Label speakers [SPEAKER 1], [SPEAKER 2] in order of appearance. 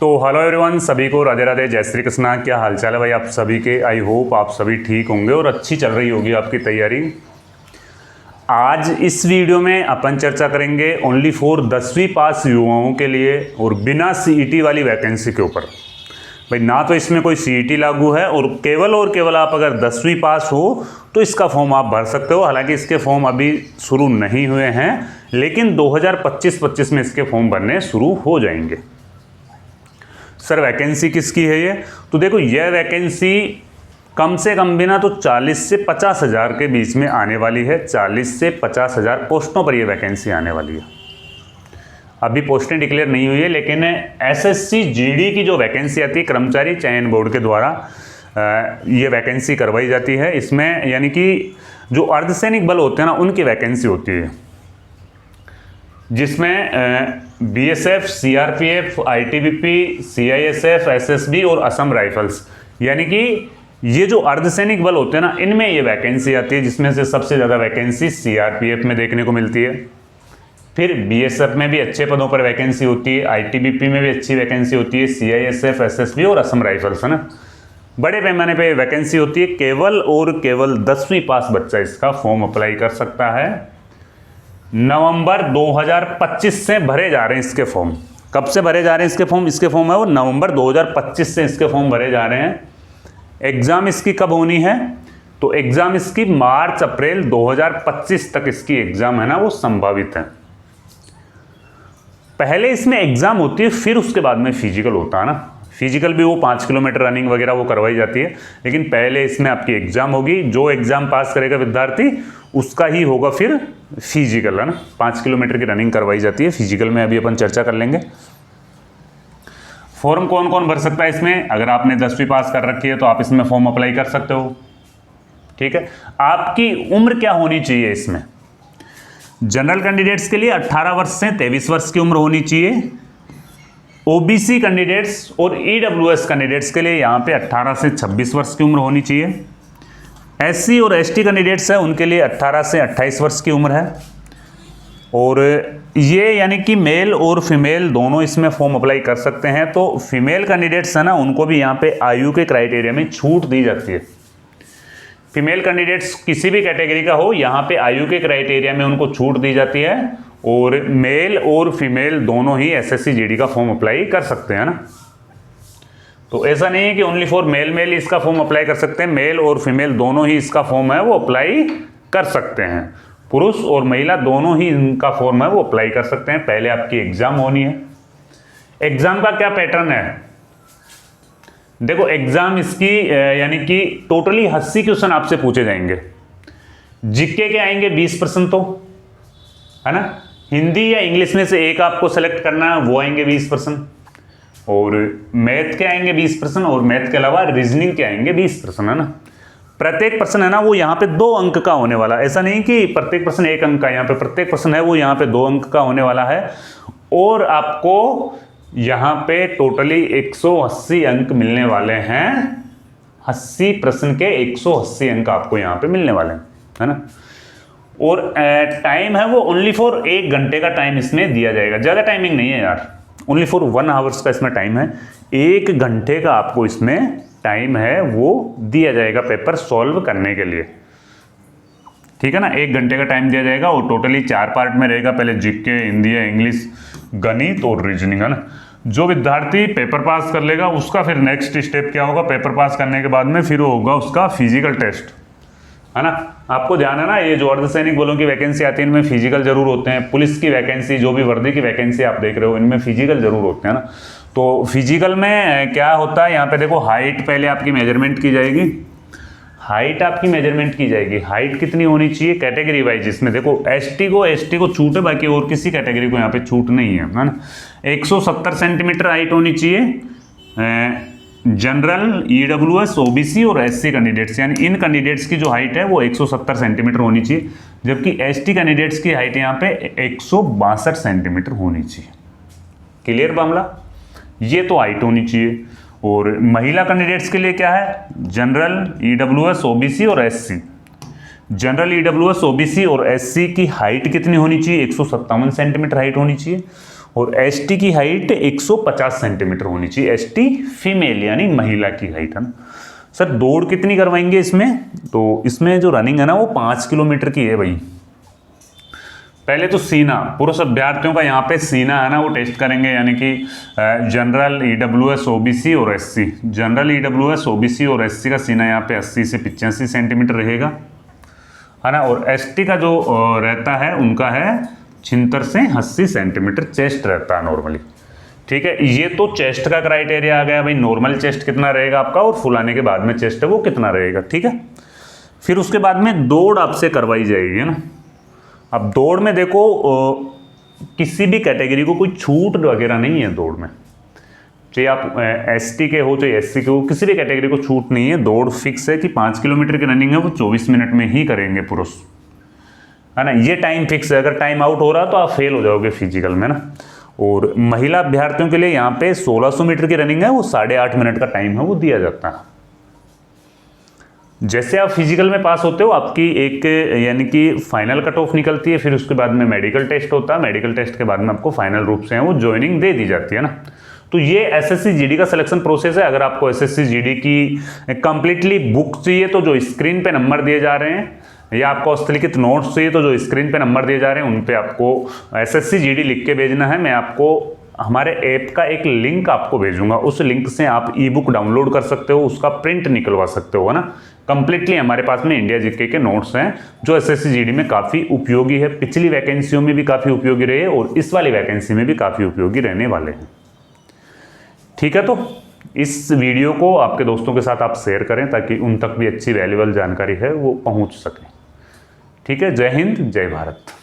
[SPEAKER 1] तो hello everyone, सभी को राधे राधे, जय श्री कृष्णा। क्या हालचाल है भाई आप सभी के। आई होप आप सभी ठीक होंगे और अच्छी चल रही होगी आपकी तैयारी। आज इस वीडियो में अपन चर्चा करेंगे ओनली फॉर 10वीं पास युवाओं के लिए और बिना सीईटी वाली वैकेंसी के ऊपर। भाई ना तो इसमें कोई सीईटी लागू है और केवल आप अगर 10वीं पास हो तो इसका फॉर्म आप भर सकते हो। हालांकि इसके फॉर्म अभी शुरू नहीं हुए हैं, लेकिन 2025-25 में इसके फॉर्म भरने शुरू हो जाएंगे। सर वैकेंसी किसकी है ये? तो देखो, यह वैकेंसी कम से कम भी ना तो 40 से 50 हज़ार के बीच में आने वाली है। 40 से 50 हज़ार पोस्टों पर यह वैकेंसी आने वाली है। अभी पोस्टें डिक्लेयर नहीं हुई है, लेकिन एसएससी जीडी की जो वैकेंसी आती है कर्मचारी चयन बोर्ड के द्वारा ये वैकेंसी करवाई जाती है। इसमें यानी कि जो अर्धसैनिक बल होते हैं ना, उनकी वैकेंसी होती है, जिसमें BSF, CRPF, ITBP, CISF, SSB और असम राइफल्स, यानी कि ये जो अर्धसैनिक बल होते हैं ना, इनमें ये वैकेंसी आती है। जिसमें से सबसे ज़्यादा वैकेंसी सीआरपीएफ में देखने को मिलती है। फिर बीएसएफ में भी अच्छे पदों पर वैकेंसी होती है, आईटीबीपी में भी अच्छी वैकेंसी होती है, सीआईएसएफ, एसएसबी और असम राइफल्स, है ना, बड़े पैमाने पे वैकेंसी होती है। केवल और केवल 10वीं पास बच्चा इसका फॉर्म अप्लाई कर सकता है। नवंबर 2025 से भरे जा रहे हैं इसके फॉर्म। कब से भरे जा रहे हैं इसके फॉर्म? इसके फॉर्म है वो नवंबर 2025 से इसके फॉर्म भरे जा रहे हैं। एग्ज़ाम इसकी कब होनी है? तो एग्ज़ाम इसकी मार्च अप्रैल 2025 तक इसकी एग्ज़ाम है ना, वो संभावित है। पहले इसमें एग्ज़ाम होती है, फिर उसके बाद में फिजिकल होता है ना। फिजिकल भी वो 5 किलोमीटर रनिंग वगैरह वो करवाई जाती है, लेकिन पहले इसमें आपकी एग्ज़ाम होगी। जो एग्ज़ाम पास करेगा विद्यार्थी, उसका ही होगा फिर फिजिकल, है ना। 5 किलोमीटर की रनिंग करवाई जाती है। फिजिकल में अभी अपन चर्चा कर लेंगे। फॉर्म कौन कौन भर सकता है इसमें? अगर आपने 10वीं पास कर रखी है तो आप इसमें फॉर्म अप्लाई कर सकते हो, ठीक है। आपकी उम्र क्या होनी चाहिए इसमें? जनरल कैंडिडेट्स के लिए 18 वर्ष से 23 वर्ष की उम्र होनी चाहिए। ओबीसी कैंडिडेट्स और ईडब्ल्यूएस कैंडिडेट्स के लिए यहाँ पे 18 से 26 वर्ष की उम्र होनी चाहिए। एससी और एसटी कैंडिडेट्स हैं, उनके लिए 18 से 28 वर्ष की उम्र है। और ये यानी कि मेल और फीमेल दोनों इसमें फॉर्म अप्लाई कर सकते हैं। तो फीमेल कैंडिडेट्स है ना, उनको भी यहाँ पे आयु के क्राइटेरिया में छूट दी जाती है। फीमेल कैंडिडेट्स किसी भी कैटेगरी का हो, यहाँ पे आयु के क्राइटेरिया में उनको छूट दी जाती है। और मेल और फीमेल दोनों ही एसएससी जीडी का फॉर्म अप्लाई कर सकते हैं ना। तो ऐसा नहीं है कि ओनली फॉर मेल इसका फॉर्म अप्लाई कर सकते हैं। मेल और फीमेल दोनों ही इसका फॉर्म है वो अप्लाई कर सकते हैं। पुरुष और महिला दोनों ही इनका फॉर्म है वो अप्लाई कर सकते हैं। पहले आपकी एग्जाम होनी है। एग्जाम का क्या पैटर्न है? देखो, एग्जाम इसकी यानी कि टोटली 80 क्वेश्चन आपसे पूछे जाएंगे। जीके के आएंगे 20%, तो है ना। हिंदी या इंग्लिश में से एक आपको सेलेक्ट करना है, वो आएंगे 20%। और मैथ के आएंगे 20% और मैथ के अलावा रीजनिंग के आएंगे 20%, है ना। प्रत्येक प्रश्न है ना वो यहाँ पे 2 अंक का होने वाला। ऐसा नहीं कि प्रत्येक प्रश्न 1 अंक का, यहाँ पे प्रत्येक प्रश्न है वो यहाँ पे 2 अंक का होने वाला है। और आपको यहाँ पे टोटली 180 अंक मिलने वाले हैं। 80 प्रश्न के 180 अंक आपको यहाँ पे मिलने वाले हैं, है ना। और टाइम है वो ओनली फॉर 1 घंटे का टाइम इसमें दिया जाएगा। ज़्यादा टाइमिंग नहीं है यार, ओनली फॉर 1 आवर्स का इसमें टाइम है। 1 घंटे का आपको इसमें टाइम है वो दिया जाएगा पेपर सॉल्व करने के लिए, ठीक है ना। 1 घंटे का टाइम दिया जाएगा और टोटली 4 पार्ट में रहेगा। पहले जीके, हिंदी, इंग्लिश, गणित और रीजनिंग, है ना। जो विद्यार्थी पेपर पास कर लेगा उसका फिर नेक्स्ट स्टेप क्या होगा? पेपर पास करने के बाद में फिर होगा उसका फिजिकल टेस्ट, है ना। आपको ध्यान है ना, ये जो अर्धसैनिक बलों की वैकेंसी आती है इनमें फिजिकल जरूर होते हैं। पुलिस की वैकेंसी, जो भी वर्दी की वैकेंसी आप देख रहे हो, इनमें फिजिकल जरूर होते हैं ना। तो फिजिकल में क्या होता है, यहाँ पे देखो, हाइट पहले आपकी मेजरमेंट की जाएगी। हाइट आपकी मेजरमेंट की जाएगी। हाइट कितनी होनी चाहिए कैटेगरी वाइज? इसमें देखो, एसटी को छूट है, बाकी और किसी कैटेगरी को यहाँ पे छूट नहीं है ना। 170 सेंटीमीटर हाइट होनी चाहिए। जनरल, ईडब्ल्यूएस, ओबीसी और एससी कैंडिडेट्स, यानी इन कैंडिडेट्स की जो हाइट है वो 170 सेंटीमीटर होनी चाहिए, जबकि एसटी कैंडिडेट्स की हाइट यहाँ पे 162 सेंटीमीटर होनी चाहिए। क्लियर मामला? ये तो हाइट होनी चाहिए। और महिला कैंडिडेट्स के लिए क्या है? जनरल, ईडब्ल्यूएस, ओबीसी और एससी। जनरल, ईडब्ल्यूएस, ओबीसी और एससी की हाइट कितनी होनी चाहिए? 157 सेंटीमीटर हाइट होनी चाहिए। और एसटी की हाइट 150 सेंटीमीटर होनी चाहिए। एसटी फीमेल यानी महिला की हाइट है ना। सर दौड़ कितनी करवाएंगे इसमें? तो इसमें जो रनिंग है ना वो 5 किलोमीटर की है भाई। पहले तो सीना, पुरुष अभ्यर्थियों का यहाँ पे सीना है ना वो टेस्ट करेंगे, यानी कि जनरल ईडब्ल्यूएस ओबीसी और एससी। जनरल ईडब्ल्यूएस ओबीसी और एससी का सीना यहाँ पे 80 से 85 सेंटीमीटर रहेगा, है ना। और एसटी का जो रहता है उनका है 76 से 80 सेंटीमीटर चेस्ट रहता है नॉर्मली। ठीक है, ये तो चेस्ट का क्राइटेरिया आ गया भाई। नॉर्मल चेस्ट कितना रहेगा आपका और फुलाने के बाद में चेस्ट है वो कितना रहेगा। ठीक है, फिर उसके बाद में दौड़ आपसे करवाई जाएगी, है ना। अब दौड़ में देखो किसी भी कैटेगरी को कोई छूट वगैरह नहीं है दौड़ में, चाहे आप एसटी के हो चाहे एससी के हो, किसी भी कैटेगरी को छूट नहीं है। दौड़ फिक्स है कि 5 किलोमीटर की रनिंग है वो 24 मिनट में ही करेंगे पुरुष, है ना। ये टाइम फिक्स है, अगर टाइम आउट हो रहा तो आप फेल हो जाओगे फिजिकल में ना। और महिला अभ्यर्थियों के लिए यहाँ पे 1600 मीटर की रनिंग है वो 8.5 मिनट का टाइम है वो दिया जाता है। जैसे आप फिजिकल में पास होते हो आपकी एक यानी कि फाइनल कट ऑफ निकलती है, फिर उसके बाद में मेडिकल टेस्ट होता है। मेडिकल टेस्ट के बाद में आपको फाइनल रूप से है वो ज्वाइनिंग दे दी जाती है ना। तो ये एसएससी जीडी का सिलेक्शन प्रोसेस है। अगर आपको एसएससी जीडी की कंप्लीटली बुक चाहिए तो जो स्क्रीन पे नंबर दिए जा रहे हैं, या आपको हस्तलिखित नोट्स चाहिए तो जो स्क्रीन पे नंबर दिए जा रहे हैं उन पे आपको एसएससी जीडी लिख के भेजना है। मैं आपको हमारे ऐप का एक लिंक आपको भेजूंगा, उस लिंक से आप ई बुक डाउनलोड कर सकते हो, उसका प्रिंट निकलवा सकते हो, है ना। कंप्लीटली हमारे पास में इंडिया जीके के नोट्स हैं जो एसएससी जीडी में काफ़ी उपयोगी है। पिछली वैकेंसियों में भी काफ़ी उपयोगी रहे और इस वाली वैकेंसी में भी काफ़ी उपयोगी रहने वाले हैं। ठीक है, तो इस वीडियो को आपके दोस्तों के साथ आप शेयर करें ताकि उन तक भी अच्छी वैल्यूएबल जानकारी है वो पहुंच सके। ठीक है, जय हिंद, जय भारत।